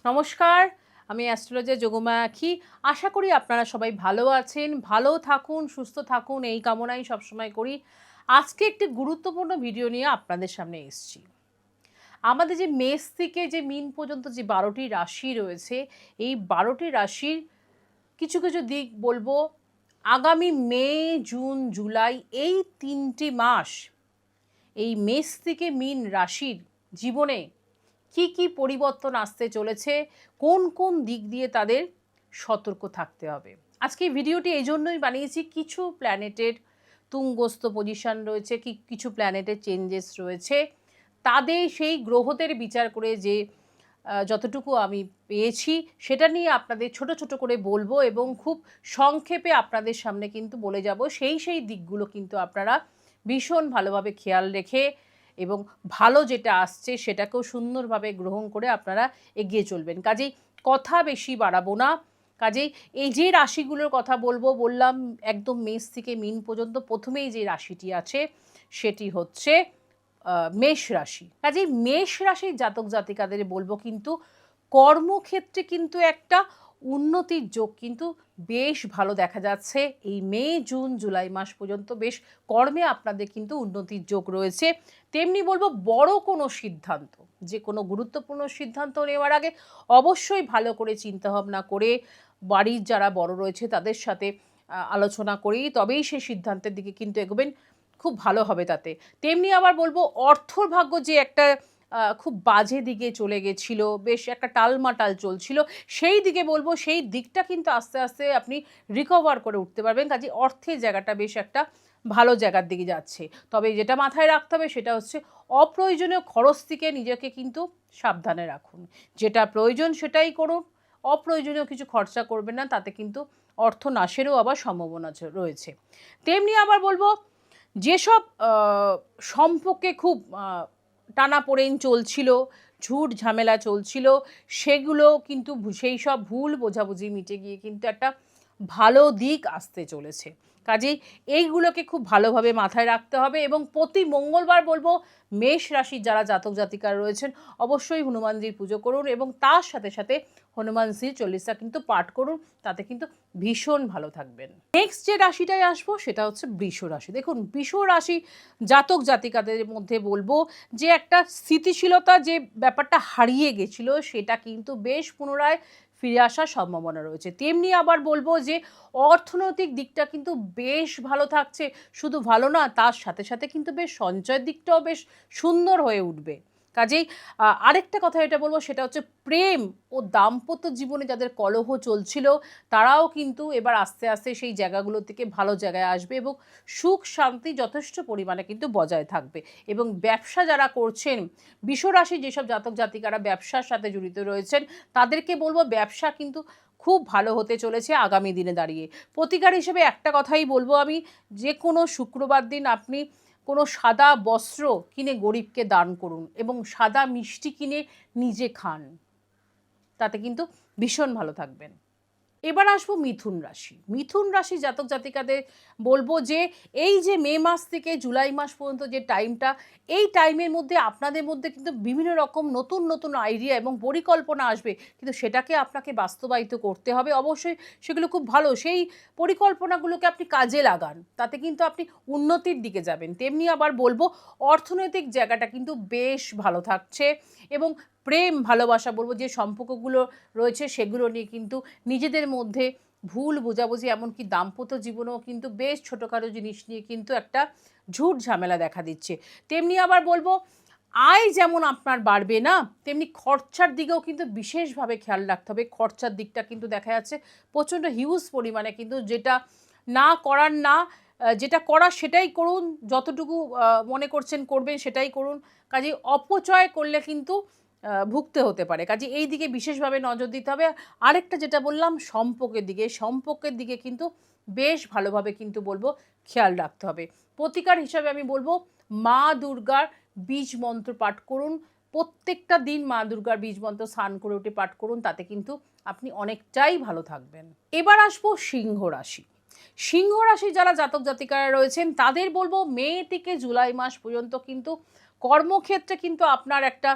নমস্কার, আমি অ্যাস্ট্রোলজার যোগমায়া আঁখি। আশা করি আপনারা সবাই ভালো আছেন, ভালো থাকুন, সুস্থ থাকুন, এই কামনাই সবসময় করি। আজকে একটি গুরুত্বপূর্ণ ভিডিও নিয়ে আপনাদের সামনে এসেছি। আমাদের যে মেষ থেকে যে মীন পর্যন্ত যে ১২টি রাশি রয়েছে, এই ১২টি রাশির কিছু কিছু দিক বলবো। আগামী মে, জুন, জুলাই এই ৩টি মাস এই মেষ থেকে মীন রাশির জীবনে কি কি পরিবর্তন আসতে চলেছে, কোন কোন দিক দিয়ে তাদের সতর্ক থাকতে হবে। আজকে এই ভিডিওটি এই জন্যই বানিয়েছি, কিছু প্ল্যানেটের তুঙ্গস্থ পজিশন রয়েছে, কিছু প্ল্যানেটের চেঞ্জেস রয়েছে, তাদের সেই গ্রহদের বিচার করে যে যতটুকু আমি পেয়েছি সেটা নিয়ে আপনাদের ছোট ছোট করে বলবো এবং খুব সংক্ষেপে আপনাদের সামনে কিন্তু বলে যাব। সেই দিকগুলো কিন্তু আপনারা ভীষণ ভালোভাবে খেয়াল রেখে এবং ভালো যেটা আসছে সেটাকেও সুন্দরভাবে গ্রহণ করে আপনারা এগিয়ে চলবেন। কাজেই কথা বেশি বাড়াবো না। কাজেই এই যে রাশিগুলোর কথা বললাম একদম মেষ থেকে মীন পর্যন্ত, প্রথমেই যে রাশিটি আছে সেটি হচ্ছে মেষ রাশি। কাজেই মেষ রাশির জাতক জাতিকাদের বলবো কিন্তু কর্মক্ষেত্রে কিন্তু একটা উন্নতির যোগ কিন্তু বেশ ভালো দেখা যাচ্ছে। এই মে, জুন, জুলাই মাস পর্যন্ত বেশ কর্মে আপনাদের কিন্তু উন্নতির যোগ রয়েছে। তেমনি বলবো বড় কোনো সিদ্ধান্ত, যে কোনো গুরুত্বপূর্ণ সিদ্ধান্ত নেওয়ার আগে অবশ্যই ভালো করে চিন্তাভাবনা করে বাড়ির যারা বড় রয়েছে তাদের সাথে আলোচনা করেই তবেই সেই সিদ্ধান্তের দিকে কিন্তু এগোবেন, খুব ভালো হবে তাতে। তেমনি আবার বলবো অর্থর ভাগ্য যে একটা খুব বাজে দিকে চলে গেছিল, বেশ একটা টালমাটাল চলছিল, সেই দিকে বলবো সেই দিকটা কিন্তু আস্তে আস্তে আপনি রিকভার করে উঠতে পারবেন। কাজে অর্থের জায়গাটা বেশ একটা ভালো জায়গার দিকে যাচ্ছে। তবে যেটা মাথায় রাখতে হবে সেটা হচ্ছে অপ্রয়োজনীয় খরচ থেকে নিজেকে কিন্তু সাবধানে রাখুন। যেটা প্রয়োজন সেটাই করুন, অপ্রয়োজনীয় কিছু খরচা করবেন না, তাতে কিন্তু অর্থ নাশেরও আবার সম্ভাবনা রয়েছে। তেমনি আবার বলবো যেসব সম্পর্কে খুব টানাপোড়েন চলছিল, ঝুট ঝামেলা চলছিল, সেগুলো কিন্তু সেই সব ভুল বোঝাবুঝি মিটে গিয়ে কিন্তু একটা ভালো দিক আসতে চলেছে। কাজেই এইগুলোকে খুব ভালোভাবে মাথায় রাখতে হবে এবং প্রতি মঙ্গলবার বলবো মেষ রাশির যারা জাতক জাতিকারা রয়েছেন অবশ্যই হনুমানজির পুজো করুন এবং তার সাথে সাথে হনুমানজির চল্লিশা কিন্তু পাঠ করুন, তাতে কিন্তু ভীষণ ভালো থাকবেন। নেক্সট যে রাশিটায় আসবো সেটা হচ্ছে বৃষ রাশি। দেখুন, বৃষ রাশি জাতক জাতিকাদের মধ্যে বলবো যে একটা স্থিতিশীলতা যে ব্যাপারটা হারিয়ে গেছিল সেটা কিন্তু বেশ পুনরায় ফিরে আসার সম্ভাবনা রয়েছে। তেমনি আবার বলবো যে অর্থনৈতিক দিকটা কিন্তু বেশ ভালো থাকছে, শুধু ভালো না, তার সাথে সাথে কিন্তু বেশ সঞ্চয়ের দিকটাও বেশ সুন্দর হয়ে উঠবে। কাজেই আরেকটা কথা এটা বলবো সেটা হচ্ছে প্রেম ও দাম্পত্য জীবনে যাদের কলহ চলছিল তারাও কিন্তু এবার আস্তে আস্তে সেই জায়গাগুলো থেকে ভালো জায়গায় আসবে এবং সুখ শান্তি যথেষ্ট পরিমাণে কিন্তু বজায় থাকবে। এবং ব্যবসা যারা করছেন, বিশ্বরাশি যেসব জাতক জাতিকারা ব্যবসার সাথে জড়িত রয়েছেন তাদেরকে বলবো ব্যবসা কিন্তু খুব ভালো হতে চলেছে আগামী দিনে দাঁড়িয়ে। প্রতিকার হিসেবে একটা কথাই বলবো আমি, যে কোনো শুক্রবার দিন আপনি কোনো সাদা বস্ত্র কিনে গরিবকে দান করুন এবং সাদা মিষ্টি কিনে নিজে খান, তাতে কিন্তু ভীষণ ভালো থাকবেন। এবার আসবো মিথুন রাশি। মিথুন রাশি জাতক জাতিকাদের বলবো যে এই যে মে মাস থেকে জুলাই মাস পর্যন্ত যে টাইমটা, এই টাইমের মধ্যে আপনাদের মধ্যে কিন্তু বিভিন্ন রকম নতুন নতুন আইডিয়া এবং পরিকল্পনা আসবে, কিন্তু সেটাকে আপনাকে বাস্তবায়িত করতে হবে। অবশ্যই সেগুলো খুব ভালো, সেই পরিকল্পনাগুলোকে আপনি কাজে লাগান, তাতে কিন্তু আপনি উন্নতির দিকে যাবেন। তেমনি আবার বলবো অর্থনৈতিক জায়গাটা কিন্তু বেশ ভালো থাকছে এবং প্রেম ভালোবাসা বলবো যে সম্পর্কগুলো রয়েছে সেগুলো নিয়ে কিন্তু নিজেদের মধ্যে ভুল বোঝাবুঝি, এমনকি দাম্পত্য জীবনেও কিন্তু বেশ ছোটোখাটো জিনিস নিয়ে কিন্তু একটা ঝুট ঝামেলা দেখা দিচ্ছে। তেমনি আবার বলবো আয় যেমন আপনার বাড়বে না, তেমনি খরচার দিকেও কিন্তু বিশেষভাবে খেয়াল রাখতে হবে। খরচার দিকটা কিন্তু দেখা যাচ্ছে প্রচণ্ড হিউজ পরিমাণে, কিন্তু যেটা না করার না, যেটা করার সেটাই করুন, যতটুকু মনে করছেন করবেন সেটাই করুন। কাজে অপচয় করলে কিন্তু ভুগতে হতে পারে। কাজে এই দিকে বিশেষভাবে নজর দিতে হবে। আরেকটা যেটা বললাম সম্পর্কের দিকে কিন্তু বেশ ভালোভাবে কিন্তু বলবো খেয়াল রাখতে হবে। প্রতিকার হিসাবে আমি বলবো মা দুর্গার বীজ মন্ত্র পাঠ করুন, প্রত্যেকটা দিন মা দুর্গার বীজ মন্ত্র স্নান করে উঠে পাঠ করুন, তাতে কিন্তু আপনি অনেকটাই ভালো থাকবেন। এবার আসবো সিংহ রাশি। সিংহ রাশি যারা জাতক জাতিকারা রয়েছেন তাদের বলবো মে থেকে জুলাই মাস পর্যন্ত কিন্তু কর্মক্ষেত্রে কিন্তু আপনার একটা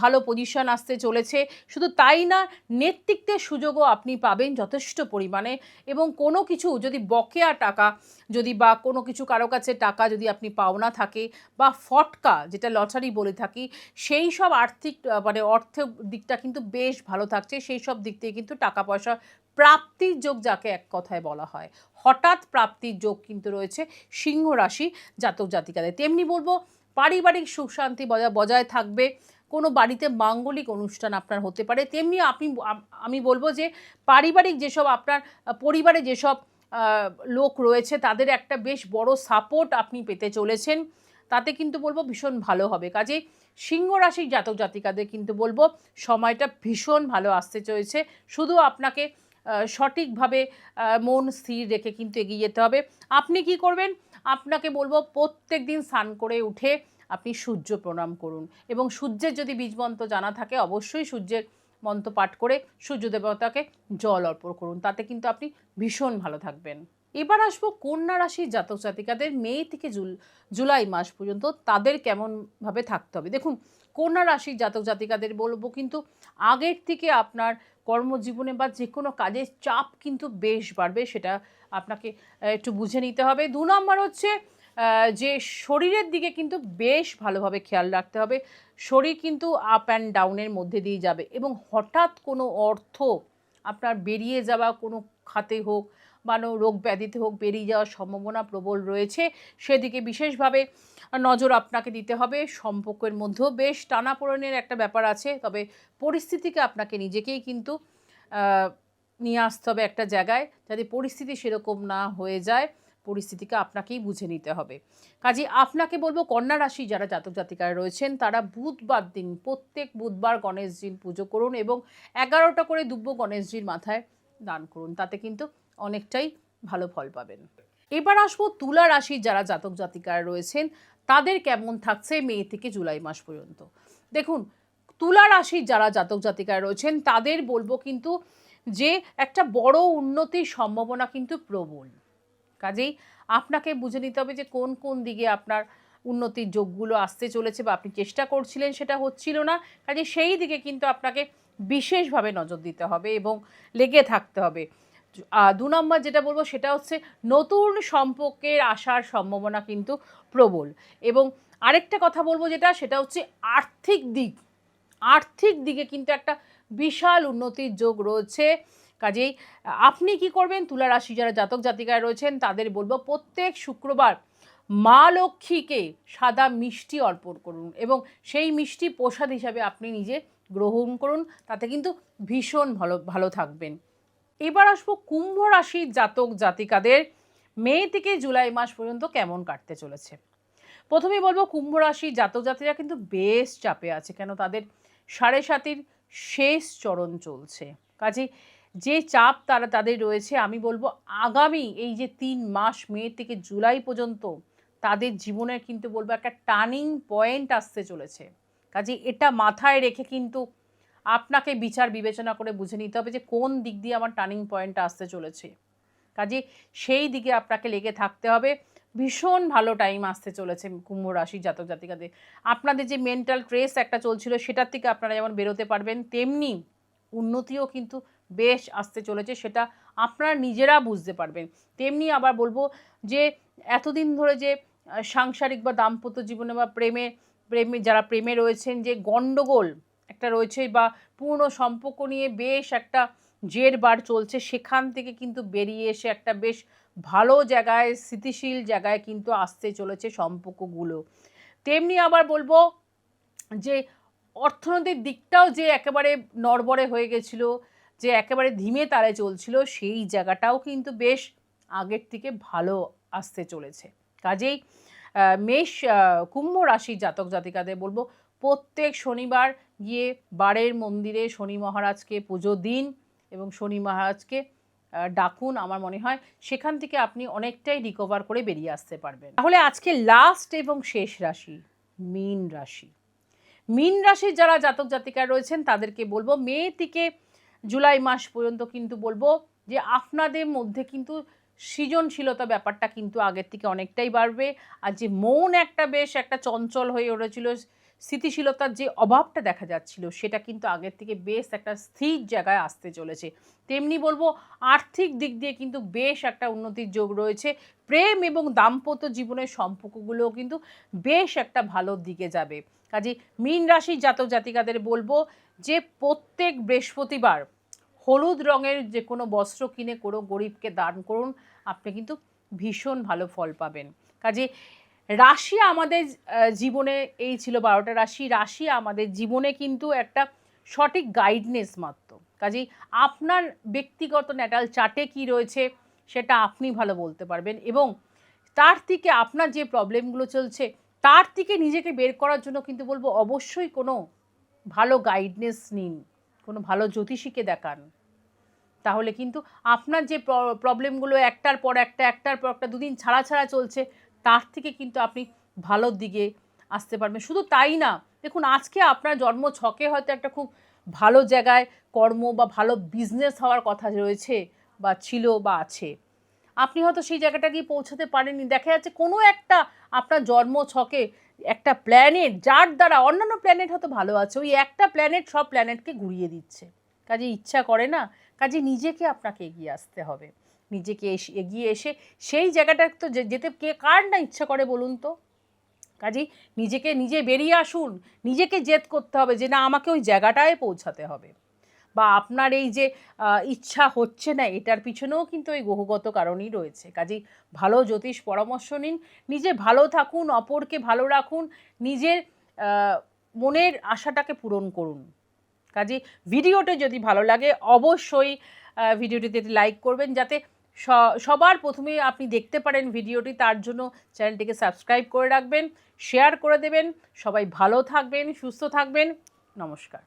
ভালো পজিশন আসতে চলেছে। শুধু তাই না, নেতৃত্বের সুযোগও আপনি পাবেন যথেষ্ট পরিমাণে। এবং কোনো কিছু যদি বকেয়া টাকা যদি বা কোনো কিছু কারো কাছে টাকা যদি আপনি পাওনা থাকে বা ফটকা যেটা লটারি বলে থাকি, সেই সব আর্থিক মানে অর্থের দিকটা কিন্তু বেশ ভালো থাকছে। সেই সব দিক থেকে কিন্তু টাকা পয়সা প্রাপ্তির যোগ যাকে এক কথায় বলা হয়, হঠাৎ প্রাপ্তির যোগ কিন্তু রয়েছে সিংহ রাশি জাতক জাতিকাদের। তেমনি বলবো পারিবারিক সুখ শান্তি বজায় থাকবে। কোনো বাড়িতে মাঙ্গলিক অনুষ্ঠান আপনার হতে পারে। তেমনি আমি বলবো যে পারিবারিক যেসব আপনার পরিবারে যেসব লোক রয়েছে তাদের একটা বেশ বড় সাপোর্ট আপনি পেতে চলেছেন, তাতে কিন্তু বলবো ভীষণ ভালো হবে। কাজেই সিংহ রাশির জাতক জাতিকাদের কিন্তু বলবো সময়টা ভীষণ ভালো আসতে চলেছে। শুধু আপনাকে সঠিকভাবে মন স্থির রেখে কিন্তু এগিয়ে যেতে হবে। আপনি কি করবেন? আপনাকে বলবো প্রত্যেক দিন স্নান করে উঠে আপনি সূর্য প্রণাম করুন, এবং সূর্যের যদি বীজমন্ত্র জানা থাকে অবশ্যই সূর্যের মন্ত্র পাঠ করে সূর্য দেবতাকে জল অর্পণ করুন, তাতে কিন্তু আপনি ভীষণ ভালো থাকবেন। এবার আসবো কন্যা রাশির জাতক জাতিকাদের মে থেকে জুলাই মাস পর্যন্ত তাদের কেমনভাবে থাকতে হবে। দেখুন, কন্যা রাশির জাতক জাতিকাদের বলবো কিন্তু আগের থেকে আপনার কর্মজীবনে বা যে কোনো কাজের চাপ কিন্তু বেশ বাড়বে, সেটা আপনাকে একটু বুঝে নিতে হবে। 2 নম্বর হচ্ছে যে শরীরের দিকে কিন্তু বেশ ভালোভাবে খেয়াল রাখতে হবে। শরীর কিন্তু আপ অ্যান্ড ডাউনের মধ্যে দিয়ে যাবে, এবং হঠাৎ কোনো অর্থ আপনার বেরিয়ে যাওয়া কোনো খাতে হোক বা রোগ ব্যাধিতে হোক বেরিয়ে যাওয়ার সম্ভাবনা প্রবল রয়েছে। সেদিকে বিশেষভাবে নজর আপনাকে দিতে হবে। সম্পর্কের মধ্যেও বেশ টানাপোড়েনের একটা ব্যাপার আছে, তবে পরিস্থিতিকে আপনাকে নিজেকেই কিন্তু নিয়ে আসতে হবে একটা জায়গায়, যাতে পরিস্থিতি সেরকম না হয়ে যায়। পরিস্থিতিকে আপনাকেই বুঝে নিতে হবে। কাজেই আপনাকে বলবো কন্যা রাশি যারা জাতক জাতিকারা রয়েছেন তারা বুধবার দিন, প্রত্যেক বুধবার গণেশজির পুজো করুন এবং 11টা করে দুব্য গণেশজির মাথায় দান করুন, তাতে কিন্তু অনেকটাই ভালো ফল পাবেন। এবার আসবো তুলা রাশির যারা জাতক জাতিকারা রয়েছেন তাদের কেমন থাকছে মে থেকে জুলাই মাস পর্যন্ত। দেখুন, তুলা রাশির যারা জাতক জাতিকারা রয়েছেন তাদের বলবো কিন্তু যে একটা বড় উন্নতির সম্ভাবনা কিন্তু প্রবল। কাজেই আপনাকে বুঝে নিতে হবে যে কোন কোন দিকে আপনার উন্নতির যোগগুলো আসতে চলেছে, বা আপনি চেষ্টা করছিলেন সেটা হচ্ছিল না। কাজে সেই দিকে কিন্তু আপনাকে বিশেষভাবে নজর দিতে হবে এবং লেগে থাকতে হবে। 2 নম্বর যেটা বলবো সেটা হচ্ছে নতুন সম্পর্কের আসার সম্ভাবনা কিন্তু প্রবল। এবং আরেকটা কথা বলবো সেটা হচ্ছে আর্থিক দিক। আর্থিক দিকে কিন্তু একটা বিশাল উন্নতির যোগ রয়েছে। কাজেই আপনি কি করবেন? তুলা রাশি যারা জাতক জাতিকায় রয়েছেন তাদের বলবো প্রত্যেক শুক্রবার মা লক্ষ্মীকে সাদা মিষ্টি অর্পণ করুন এবং সেই মিষ্টি প্রসাদ হিসাবে আপনি নিজে গ্রহণ করুন, তাতে কিন্তু ভীষণ ভালো থাকবেন। এবার আসবো কুম্ভ রাশির জাতক জাতিকাদের মে থেকে জুলাই মাস পর্যন্ত কেমন কাটতে চলেছে। প্রথমেই বলবো কুম্ভ রাশির জাতক জাতিরা কিন্তু বেশ চাপে আছে, কেন তাদের 7.5 শেষ চরণ চলছে। কাজেই যে চাপ তাদের রয়েছে, আমি বলবো আগামী এই যে 3 মাস মে থেকে জুলাই পর্যন্ত তাদের জীবনের কিন্তু বলবো একটা টার্নিং পয়েন্ট আসতে চলেছে। কাজেই এটা মাথায় রেখে কিন্তু আপনাকে বিচার বিবেচনা করে বুঝে নিতে হবে যে কোন দিক দিয়ে আমার টার্নিং পয়েন্টটা আসতে চলেছে। কাজে সেই দিকে আপনাকে লেগে থাকতে হবে। ভীষণ ভালো টাইম আসতে চলেছে কুম্ভ রাশির জাতক জাতিকাদের। আপনাদের যে মেন্টাল ট্রেস একটা চলছিল সেটার থেকে আপনারা যেমন বেরোতে পারবেন, তেমনি উন্নতিও কিন্তু বেশ আসতে চলেছে, সেটা আপনারা নিজেরা বুঝতে পারবেন। তেমনি আবার বলবো যে এতদিন ধরে যে সাংসারিক বা দাম্পত্য জীবনে বা প্রেমে যারা প্রেমে রয়েছেন যে গণ্ডগোল একটা রয়েছে বা পূর্ণ সম্পর্ক নিয়ে বেশ একটা জেরবার চলছে, সেখান থেকে কিন্তু বেরিয়ে এসে একটা বেশ ভালো জায়গায়, স্থিতিশীল জায়গায় কিন্তু আসতে চলেছে সম্পর্কগুলো। তেমনি আবার বলবো যে অর্থনৈতিক দিকটাও যে একেবারে নড়বড়ে হয়ে গেছিল, যে একেবারে ধিমে তালে চলছিল, সেই জায়গাটাও কিন্তু বেশ আগের থেকে ভালো আসতে চলেছে। কাজেই কুম্ভ রাশির জাতক জাতিকাদের বলবো প্রত্যেক শনিবার গিয়ে বাড়ির মন্দিরে শনি মহারাজকে পুজো দিন এবং শনি মহারাজকে ডাকুন। আমার মনে হয় সেখান থেকে আপনি অনেকটাই রিকভার করে বেরিয়ে আসতে পারবেন। তাহলে আজকে লাস্ট এবং শেষ রাশি মীন রাশি। মীন রাশির যারা জাতক জাতিকা রয়েছেন তাদেরকে বলবো মে থেকে জুলাই মাস পর্যন্ত কিন্তু বলবো যে আপনাদের মধ্যে কিন্তু সৃজনশীলতা ব্যাপারটা কিন্তু আগের থেকে অনেকটাই বাড়বে। আর যে মন একটা বেশ একটা চঞ্চল হয়ে উঠেছিল, স্থিতিশীলতার যে অভাবটা দেখা যাচ্ছিল, সেটা কিন্তু আগের থেকে বেশ একটা স্থির জায়গায় আসতে চলেছে। তেমনি বলবো আর্থিক দিক দিয়ে কিন্তু বেশ একটা উন্নতির যোগ রয়েছে। প্রেম এবং দাম্পত্য জীবনের সম্পর্কগুলোও কিন্তু বেশ একটা ভালো দিকে যাবে। কাজেই মীন রাশির জাতক জাতিকাদের বলবো যে প্রত্যেক বৃহস্পতিবার হলুদ রঙের যে কোনো বস্ত্র কিনে কোনো গরিবকে দান করুন, আপনি কিন্তু ভীষণ ভালো ফল পাবেন। কাজে রাশি আমাদের জীবনে এই ছিল 12টা রাশি। রাশি আমাদের জীবনে কিন্তু একটা সঠিক গাইডনেস মাত্র। কাজেই আপনার ব্যক্তিগত ন্যাটাল চার্টে কী রয়েছে সেটা আপনি ভালো বলতে পারবেন, এবং তার থেকে আপনার যে প্রবলেমগুলো চলছে তার থেকে নিজেকে বের করার জন্য কিন্তু বলবো অবশ্যই কোনো ভালো গাইডনেস নিন, কোনো ভালো জ্যোতিষীকে দেখান। তাহলে কিন্তু আপনার যে প্রবলেমগুলো একটার পর একটা দুদিন ছাড়া ছাড়া চলছে, তার থেকে কিন্তু আপনি ভালোর দিকে আসতে পারবেন। শুধু তাই না, দেখুন আজকে আপনার জন্ম ছকে হয়তো একটা খুব ভালো জায়গায় কর্ম বা ভালো বিজনেস হওয়ার কথা রয়েছে বা ছিল বা আছে, আপনি হয়তো সেই জায়গাটা গিয়ে পৌঁছাতে পারেননি। দেখা যাচ্ছে কোনো একটা আপনার জন্ম ছকে একটা প্ল্যানেট, যার দ্বারা অন্যান্য প্ল্যানেট হয়তো ভালো আছে, ওই একটা প্ল্যানেট সব প্ল্যানেটকে ঘুরিয়ে দিচ্ছে। কাজে ইচ্ছা করে না, কাজে নিজেকে আপনাকে এগিয়ে আসতে হবে। নিজেকে এগিয়ে এসে সেই জায়গাটা তো যেতে কে কার না ইচ্ছা করে বলুন তো। কাজেই নিজেকে নিজে বেরিয়ে আসুন, নিজেকে জেদ করতে হবে যে না আমাকে ওই জায়গাটায় পৌঁছাতে হবে। বা আপনার এই যে ইচ্ছা হচ্ছে না, এটার পিছনেও কিন্তু ওই গ্রহগত কারণই রয়েছে। কাজেই ভালো জ্যোতিষ পরামর্শ নিন, নিজে ভালো থাকুন, অপরকে ভালো রাখুন, নিজের মনের আশাটাকে পূরণ করুন। কাজেই ভিডিওটা যদি ভালো লাগে অবশ্যই ভিডিওটিতে লাইক করবেন, যাতে সবার প্রথমে আপনি দেখতে পারেন ভিডিওটি। তার জন্য চ্যানেলটিকে সাবস্ক্রাইব করে রাখবেন, শেয়ার করে দেবেন। সবাই ভালো থাকবেন, সুস্থ থাকবেন। নমস্কার।